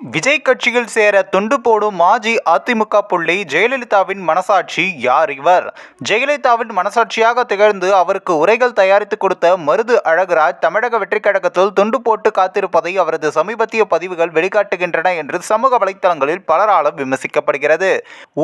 விஜய் கட்சியில் சேர துண்டு போடும் மாஜி அதிமுக புள்ளி ஜெயலலிதாவின் மனசாட்சி யார் இவர்? ஜெயலலிதாவின் மனசாட்சியாக திகழ்ந்து அவருக்கு உரைகள் தயாரித்து கொடுத்த மருது அழகுராஜ் தமிழக வெற்றிக் கழகத்தில் துண்டு போட்டு காத்திருப்பதை அவரது சமீபத்திய பதிவுகள் வெளிக்காட்டுகின்றன என்று சமூக வலைத்தளங்களில் பலராலும் விமர்சிக்கப்படுகிறது.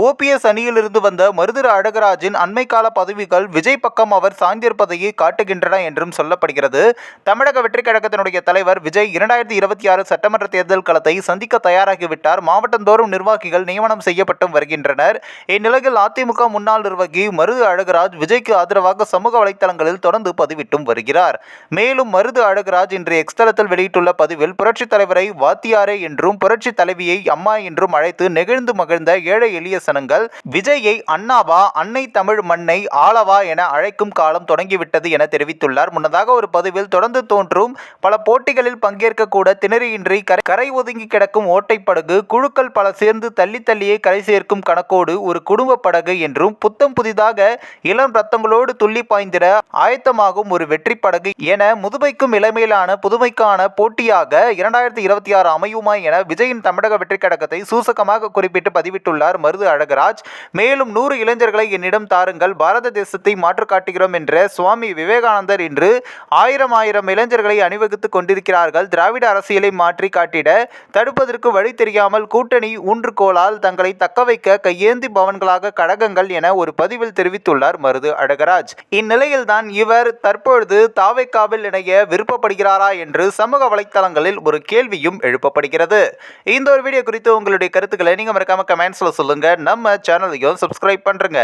ஓபிஎஸ் அணியிலிருந்து வந்த மருது அழகுராஜின் அண்மை கால பதிவுகள் விஜய் பக்கம் அவர் சாய்ந்திருப்பதையே காட்டுகின்றன என்றும் சொல்லப்படுகிறது. தமிழக வெற்றிக் கழகத்தினுடைய தலைவர் விஜய் 2026 சட்டமன்ற தேர்தல் களத்தை சந்திக்க தயாராகிவிட்டார். மாவட்டந்தோறும் நிர்வாகிகள் நியமனம் செய்யப்பட்டு வருகின்றனர். இந்நிலையில் அதிமுக முன்னாள் நிர்வாகி மருது அழகுராஜ் விஜய்க்கு ஆதரவாக சமூக வலைதளங்களில் தொடர்ந்து பதிவிட்டும் வருகிறார். மேலும் மருது அழகுராஜ் இன்று எக்ஸ் தளத்தில் வெளியிட்டுள்ள பதிவில் புரட்சித் தலைவரை வாத்தியாரே என்றும் புரட்சி தலைவியை அம்மா என்றும் அழைத்து நெகிழ்ந்து மகிழ்ந்த ஏழை எளிய சனங்கள் விஜயை அண்ணாவா அன்னை தமிழ் மண்ணை ஆளவா என அழைக்கும் காலம் தொடங்கிவிட்டது என தெரிவித்துள்ளார். முன்னதாக ஒரு பதிவில் தொடர்ந்து தோன்றும் பல போட்டிகளில் பங்கேற்க கூட திணறியின்றி கரை ஒதுங்கி கிடக்கும் ஓட்டைப்படகு குழுக்கள் பல சேர்ந்து தள்ளியே கரை சேர்க்கும் கணக்கோடு ஒரு குடும்ப படகு என்றும் புத்தம் புதிதாக இளம் ரத்தங்களோடு துள்ளி பாய்ந்திட ஆயத்தமாகும் ஒரு வெற்றி படகு என முதுமைக்கும் இளமையிலான புதுமைக்கான போட்டியாக 2026 அமையுமா என விஜயின் தமிழக வெற்றி கழகத்தை சூசகமாக குறிப்பிட்டு பதிவிட்டுள்ளார் மருது அழகுராஜ். மேலும் 100 இளைஞர்களை என்னிடம் தாருங்கள், பாரத தேசத்தை மாற்று காட்டுகிறோம் என்ற சுவாமி விவேகானந்தர் இன்று ஆயிரம் இளைஞர்களை அணிவகுத்துக் கொண்டிருக்கிறார்கள். திராவிட அரசியலை மாற்றி காட்டிட தடுப்பதற்கு வழி தெரியாமல் கூட்டணி ஊன்றுகோலால் தங்களை தக்கவைக்க கையேந்தி பவன்களாக கழகங்கள் என ஒரு பதிவில் தெரிவித்துள்ளார் மருது அழகுராஜ். இந்நிலையில்தான் இவர் தற்பொழுது தாவேக்காவில் இணைய விருப்பப்படுகிறாரா என்று சமூக வலைத்தளங்களில் ஒரு கேள்வியும் எழுப்பப்படுகிறது. இந்த ஒரு வீடியோ குறித்து உங்களுடைய கருத்துக்களை நீங்க மறக்காம கமெண்ட்ஸ்ல சொல்லுங்க. நம்ம சேனலையும் சப்ஸ்கிரைப் பண்றீங்க.